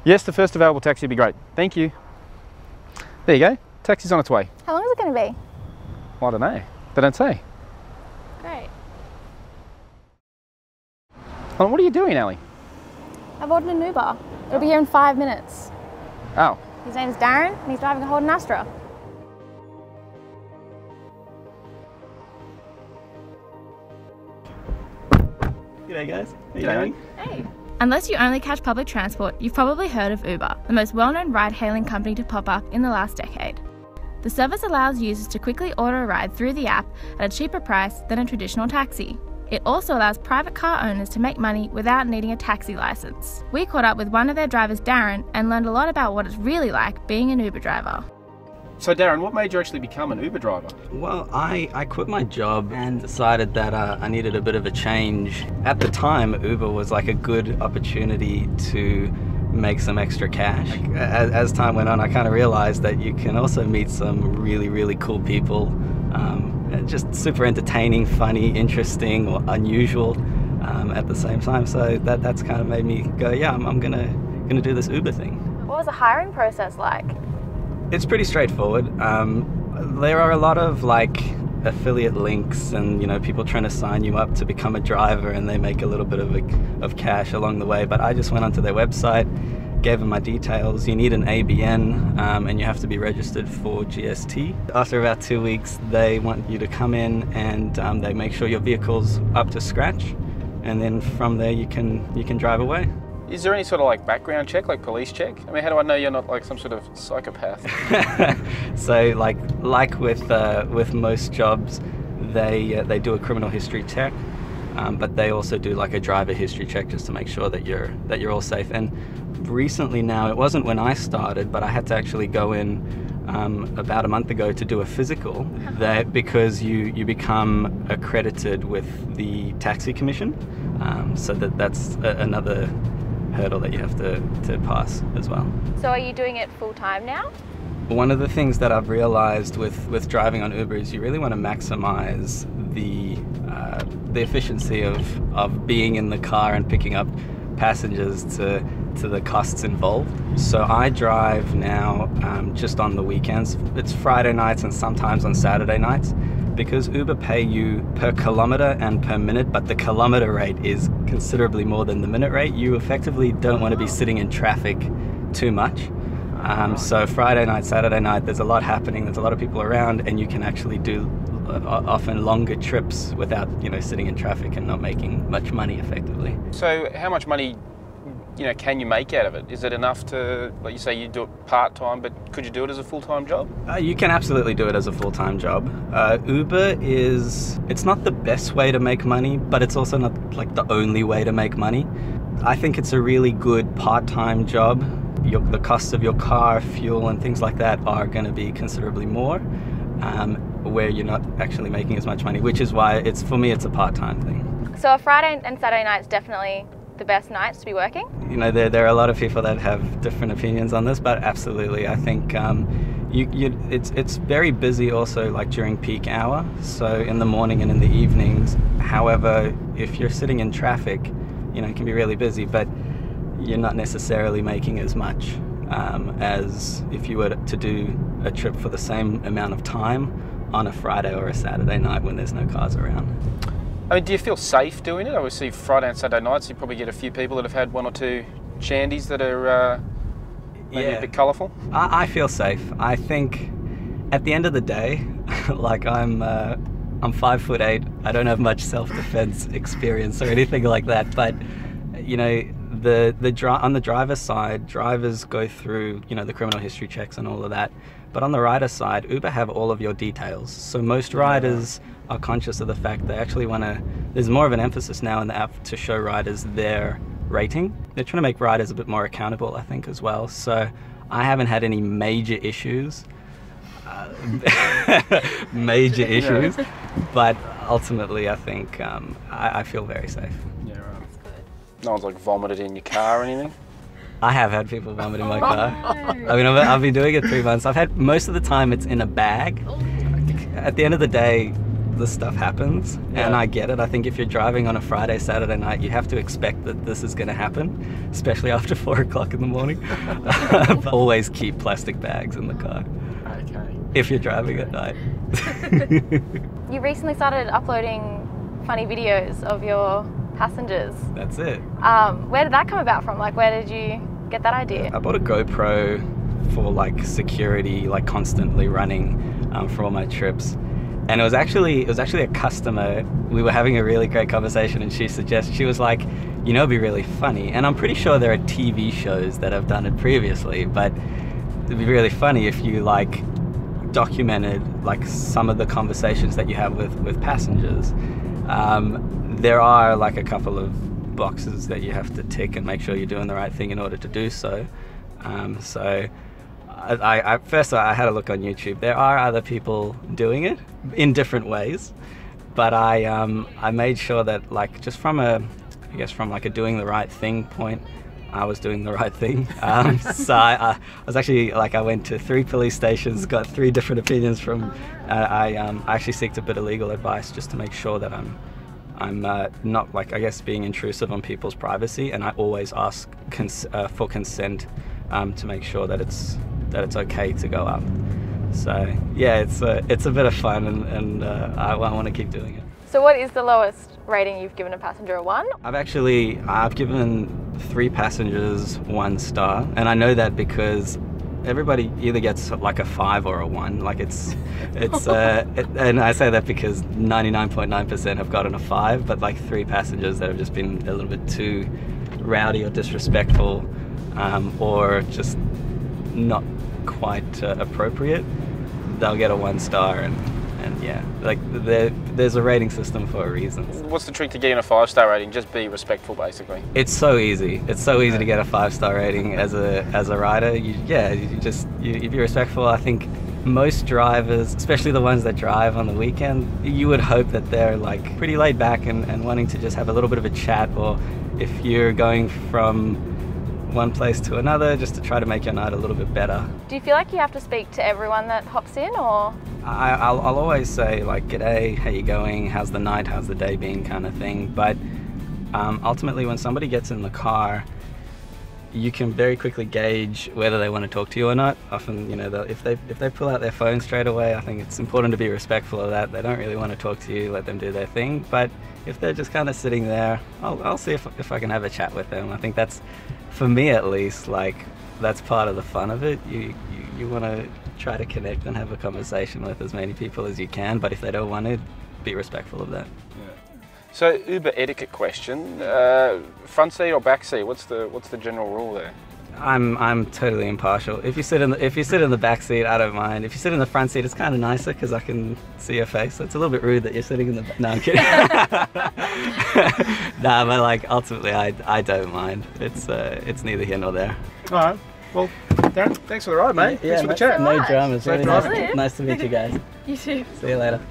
Yes, the first available taxi would be great. Thank you. There you go. Taxi's on its way. How long is it going to be? Well, I don't know. They don't say. Great. Oh, what are you doing, Ali? I've ordered an Uber. It'll be here in 5 minutes. Oh. His name's Darren and he's driving a Holden Astra. G'day guys, how you doing? Hey. Unless you only catch public transport, you've probably heard of Uber, the most well-known ride-hailing company to pop up in the last decade. The service allows users to quickly order a ride through the app at a cheaper price than a traditional taxi. It also allows private car owners to make money without needing a taxi license. We caught up with one of their drivers, Darren, and learned a lot about what it's really like being an Uber driver. So Darren, what made you actually become an Uber driver? Well, I quit my job and decided that I needed a bit of a change. At the time, Uber was like a good opportunity to make some extra cash. As time went on, I kind of realized that you can also meet some really, really cool people. Just super entertaining, funny, interesting, or unusual at the same time. So that's kind of made me go, yeah, I'm gonna do this Uber thing. What was the hiring process like? It's pretty straightforward. There are a lot of like affiliate links and people trying to sign you up to become a driver, and they make a little bit of cash along the way. But I just went onto their website, gave them my details. You need an ABN and you have to be registered for GST. After about 2 weeks, they want you to come in and they make sure your vehicle's up to scratch, and then from there you can drive away. Is there any sort of like background check, like police check? I mean, how do I know you're not like some sort of psychopath? So like with most jobs, they do a criminal history check, but they also do like a driver history check just to make sure that you're all safe. And recently now, it wasn't when I started, but I had to actually go in about a month ago to do a physical, because you become accredited with the taxi commission, so that's another hurdle that you have to pass as well. So are you doing it full time now? One of the things that I've realized with driving on Uber is you really want to maximize the efficiency of being in the car and picking up passengers to the costs involved. So I drive now just on the weekends. It's Friday nights and sometimes on Saturday nights, because Uber pay you per kilometer and per minute, but the kilometer rate is considerably more than the minute rate. You effectively don't want to be sitting in traffic too much. So Friday night, Saturday night, there's a lot happening, there's a lot of people around, and you can actually do often longer trips without sitting in traffic and not making much money effectively. So how much money can you make out of it? Is it enough to, like you say, you do it part-time, but could you do it as a full-time job? You can absolutely do it as a full-time job. Uber it's not the best way to make money, but it's also not like the only way to make money. I think it's a really good part-time job. The costs of your car, fuel, and things like that are going to be considerably more, where you're not actually making as much money, which is why for me it's a part-time thing. So a Friday and Saturday night's definitely the best nights to be working? There are a lot of people that have different opinions on this, but absolutely, I think it's very busy also, like during peak hour, so in the morning and in the evenings. However, if you're sitting in traffic, it can be really busy, but you're not necessarily making as much as if you were to do a trip for the same amount of time on a Friday or a Saturday night when there's no cars around. I mean, do you feel safe doing it? Obviously, Friday and Saturday nights, you probably get a few people that have had one or two shandies that are maybe a bit colourful. I feel safe. I think at the end of the day, like I'm 5'8". I don't have much self-defense experience or anything like that, but on the driver's side, drivers go through the criminal history checks and all of that. But on the rider side, Uber have all of your details. So most riders are conscious of the fact they actually want to, there's more of an emphasis now in the app to show riders their rating. They're trying to make riders a bit more accountable, I think, as well. So I haven't had any major issues. But ultimately I think I feel very safe. Yeah, right. That's good. No one's like vomited in your car or anything? I have had people vomit in my car. I mean, I've been doing it 3 months. Most of the time it's in a bag. At the end of the day, this stuff happens, and I get it. I think if you're driving on a Friday, Saturday night, you have to expect that this is going to happen, especially after 4 o'clock in the morning. Always keep plastic bags in the car. Okay. If you're driving at night. You recently started uploading funny videos of your passengers. That's it. Where did that come about from? Like, where did you get that idea? I bought a GoPro for like security, like constantly running for all my trips. And it was actually a customer. We were having a really great conversation, and she was like, you know, it'd be really funny. And I'm pretty sure there are TV shows that have done it previously, but it'd be really funny if you like documented like some of the conversations that you have with passengers. There are like a couple of boxes that you have to tick and make sure you're doing the right thing in order to do so. So I had a look on YouTube. There are other people doing it in different ways, but I made sure that like just from a doing the right thing point, I was doing the right thing. So I was actually like, I went to 3 police stations, got 3 different opinions from. I actually seeked a bit of legal advice just to make sure that I'm not like, I guess, being intrusive on people's privacy, and I always ask for consent to make sure that it's okay to go up. So yeah, it's a bit of fun, and I want to keep doing it. So what is the lowest rating you've given a passenger? A 1? I've given 3 passengers 1 star, and I know that because everybody either gets like a 5 or a 1. Like and I say that because 99.9% have gotten a 5, but like 3 passengers that have just been a little bit too rowdy or disrespectful, or just not quite appropriate, they'll get a 1 star, and yeah, like there's a rating system for a reason. What's the trick to getting a 5-star rating? Just be respectful, basically. It's so easy. It's so easy to get a 5-star rating as a rider. You be respectful. I think most drivers, especially the ones that drive on the weekend, you would hope that they're like pretty laid back and wanting to just have a little bit of a chat, or if you're going from one place to another, just to try to make your night a little bit better. Do you feel like you have to speak to everyone that hops in, or? I'll always say like, g'day, how you going, how's the night, how's the day been, kind of thing. But ultimately, when somebody gets in the car, you can very quickly gauge whether they want to talk to you or not. Often, you know, if they pull out their phone straight away, I think it's important to be respectful of that. They don't really want to talk to you, let them do their thing. But if they're just kind of sitting there, I'll see if I can have a chat with them. I think that's, for me at least, like, that's part of the fun of it. You want to try to connect and have a conversation with as many people as you can, but if they don't want to, be respectful of that. Yeah. So Uber etiquette question: front seat or back seat? What's the general rule there? I'm totally impartial. If you sit in the back seat, I don't mind. If you sit in the front seat, it's kind of nicer because I can see your face. So it's a little bit rude that you're sitting in the back. No, I'm kidding. Nah, but like ultimately, I don't mind. It's neither here nor there. All right. Well, Darren, thanks for the ride, mate. Yeah, thanks for the chat. No dramas. Safe Really driving. nice to meet you guys. You too. See you later.